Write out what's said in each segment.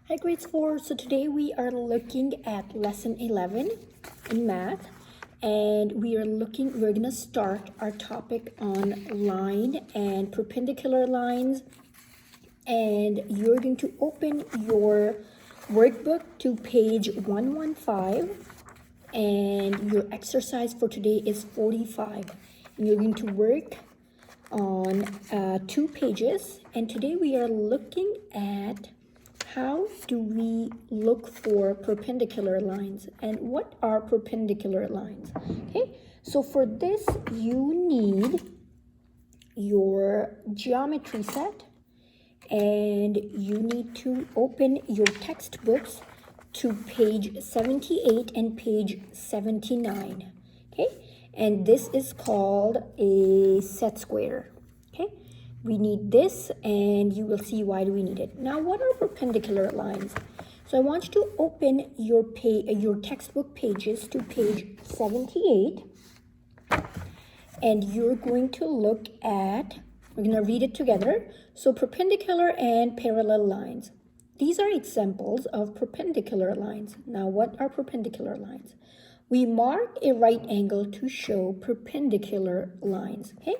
Hi grades 4. So today we are looking at lesson 11 in math, and we're going to start our topic on line and perpendicular lines. And you're going to open your workbook to page 115, and your exercise for today is 45. And you're going to work on 2 pages, and today we are looking at how do we look for perpendicular lines and what are perpendicular lines. Okay, so for this you need your geometry set, and you need to open your textbooks to page 78 and page 79. Okay, and this is called a set square. Okay, we need this, and you will see why do we need it. Now, what are perpendicular lines? So I want you to open your textbook pages to page 78, and you're going to look at, we're going to read it together. So perpendicular and parallel lines. These are examples of perpendicular lines. Now, what are perpendicular lines? We mark a right angle to show perpendicular lines. Okay,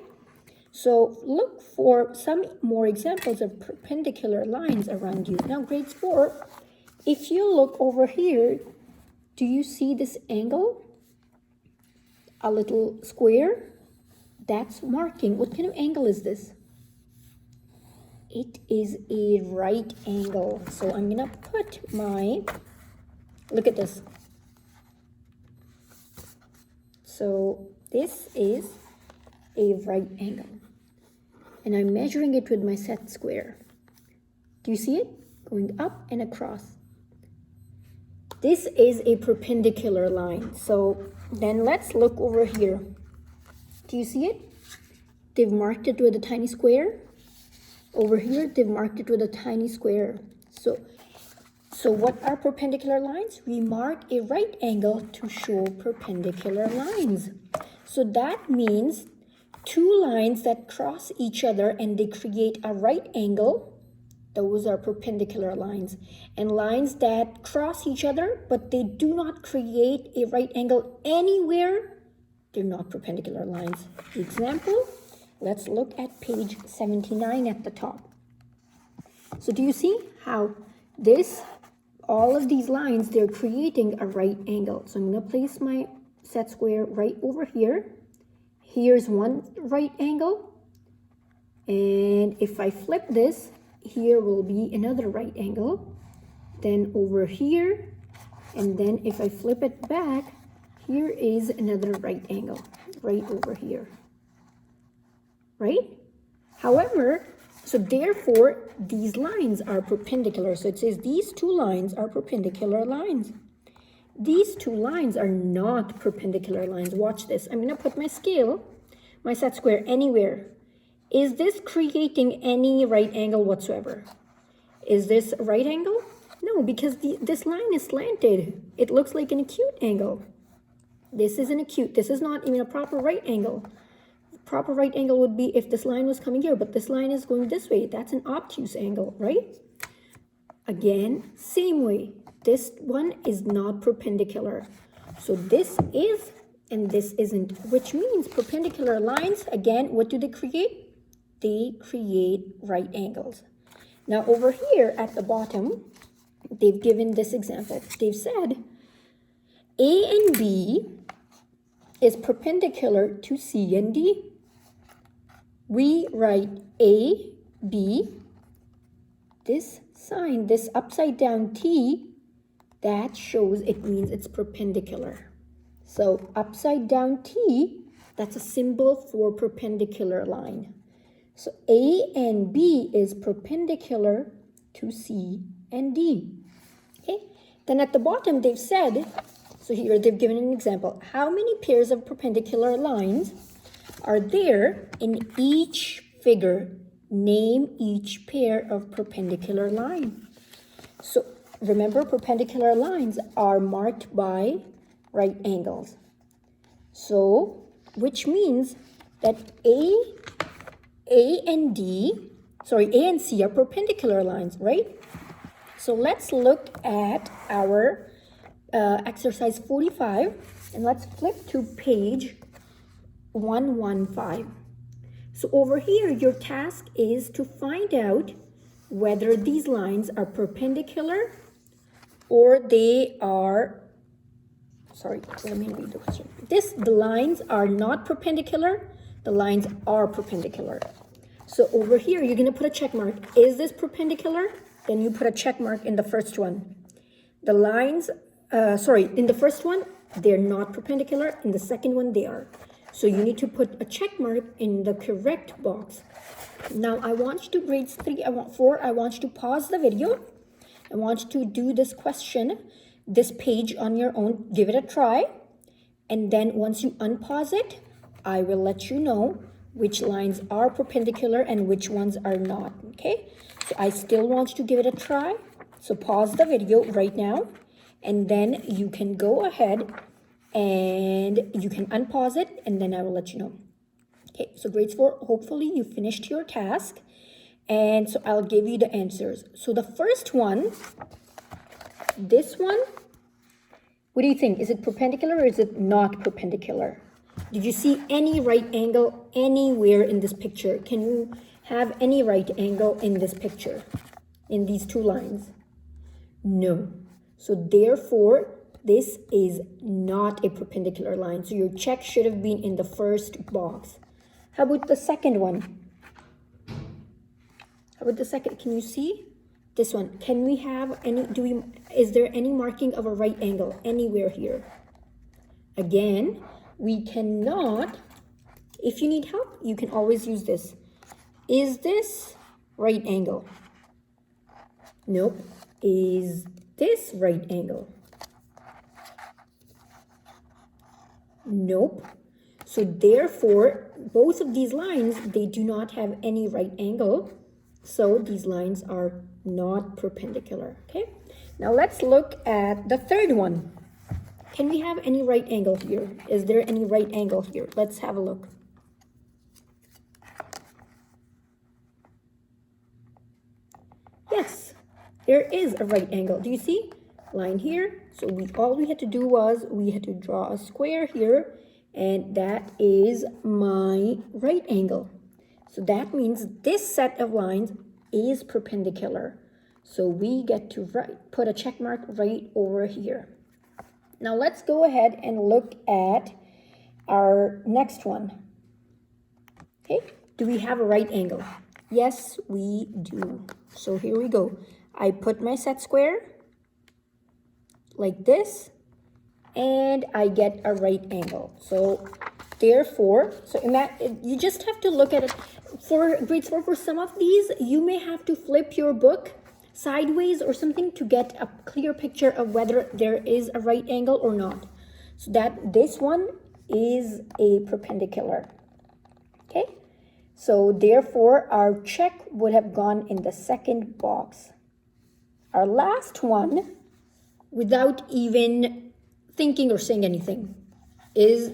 so look for some more examples of perpendicular lines around you. Now, grades 4, if you look over here, do you see this angle? A little square? That's marking. What kind of angle is this? It is a right angle. So I'm gonna put look at this. So this is a right angle, and I'm measuring it with my set square. Do you see it? Going up and across. This is a perpendicular line. So then let's look over here. Do you see it? They've marked it with a tiny square. Over here, they've marked it with a tiny square. So what are perpendicular lines? We mark a right angle to show perpendicular lines. So that means two lines that cross each other and they create a right angle, those are perpendicular lines. And lines that cross each other, but they do not create a right angle anywhere, they're not perpendicular lines. Example, let's look at page 79 at the top. So do you see how all of these lines, they're creating a right angle. So I'm going to place my set square right over here. Here's one right angle. And if I flip this, here will be another right angle. Then over here, and then if I flip it back, here is another right angle right over here. Right? However, so therefore, these lines are perpendicular. So it says these two lines are perpendicular lines. These two lines are not perpendicular lines. Watch this. I'm going to put my scale, my set square anywhere. Is this creating any right angle whatsoever? Is this a right angle? No, because this line is slanted. It looks like an acute angle. This is an acute. This is not even a proper right angle. Proper right angle would be if this line was coming here, but this line is going this way. That's an obtuse angle, right? Again, same way. This one is not perpendicular. So this is, and this isn't, which means perpendicular lines, again, what do they create? They create right angles. Now over here at the bottom, they've given this example. They've said A and B is perpendicular to C and D. We write A, B, this sign, this upside down T, that shows it means it's perpendicular. So upside down T, that's a symbol for perpendicular line. So A and B is perpendicular to C and D. Okay, then at the bottom they've said, so here they've given an example, how many pairs of perpendicular lines are there in each figure? Name each pair of perpendicular line. So remember, perpendicular lines are marked by right angles. So, which means that A and C are perpendicular lines, right? So let's look at our exercise 45, and let's flip to page 115. So over here, your task is to find out whether these lines are perpendicular or they are, sorry, let me read the question. The lines are not perpendicular, the lines are perpendicular. So over here, you're gonna put a check mark. Is this perpendicular? Then you put a check mark in the first one. The lines, in the first one, they're not perpendicular. In the second one, they are. So you need to put a check mark in the correct box. Now I want you to grades 4, I want you to pause the video. I want you to do this question, this page on your own, give it a try. And then once you unpause it, I will let you know which lines are perpendicular and which ones are not, okay? So I still want you to give it a try. So pause the video right now, and then you can go ahead and you can unpause it, and then I will let you know. Okay, so grades 4, hopefully you finished your task. And so I'll give you the answers. So the first one, this one, what do you think? Is it perpendicular or is it not perpendicular? Did you see any right angle anywhere in this picture? Can you have any right angle in this picture, in these two lines? No. So therefore, this is not a perpendicular line. So your check should have been in the first box. How about the second one? How about the second? Can you see this one? Can we have any, is there any marking of a right angle anywhere here? Again, we cannot. If you need help, you can always use this. Is this right angle? Nope. Is this right angle? Nope. So therefore, both of these lines, they do not have any right angle. So these lines are not perpendicular, okay? Now let's look at the third one. Can we have any right angle here? Is there any right angle here? Let's have a look. Yes, there is a right angle. Do you see? Line here. So all we had to do was we had to draw a square here, and that is my right angle. So that means this set of lines is perpendicular. So we get to put a check mark right over here. Now let's go ahead and look at our next one. Okay, do we have a right angle? Yes, we do. So here we go. I put my set square like this, and I get a right angle. So therefore, you just have to look at it. For grades 4, for some of these, you may have to flip your book sideways or something to get a clear picture of whether there is a right angle or not. So that this one is a perpendicular. Okay, so therefore our check would have gone in the second box. Our last one, without even thinking or saying anything,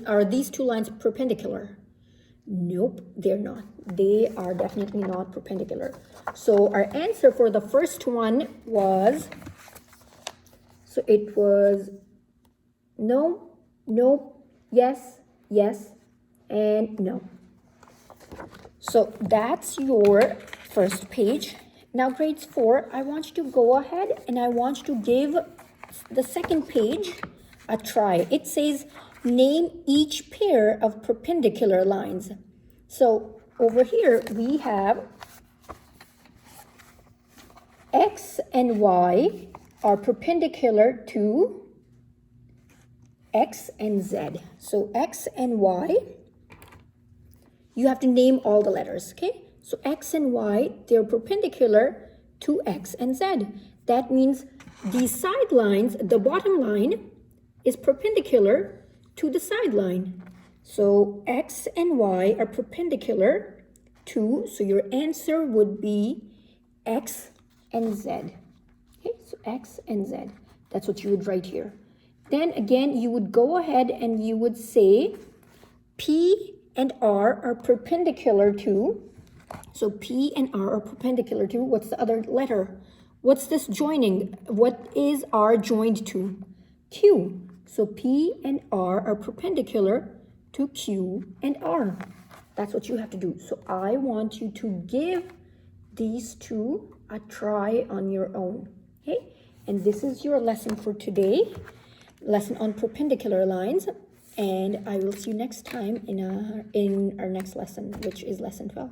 are these two lines perpendicular? Nope, they're not. They are definitely not perpendicular. So our answer for the first one was, so it was no, no, yes, yes, and no. So that's your first page. Now grades 4, I want you to go ahead and I want you to give the second page a try. It says, name each pair of perpendicular lines. So over here we have X and Y are perpendicular to X and Z. So X and Y, you have to name all the letters, okay? So X and Y, they're perpendicular to X and Z. That means these side lines, the bottom line is perpendicular to the side line. So X and Y are perpendicular to, so your answer would be X and Z. Okay, so X and Z. That's what you would write here. Then again, you would go ahead and you would say P and R are perpendicular to, so P and R are perpendicular to, what's the other letter? What's this joining? What is R joined to? Q. So P and R are perpendicular to Q and R. That's what you have to do. So I want you to give these two a try on your own. Okay? And this is your lesson for today. Lesson on perpendicular lines. And I will see you next time in our next lesson, which is lesson 12.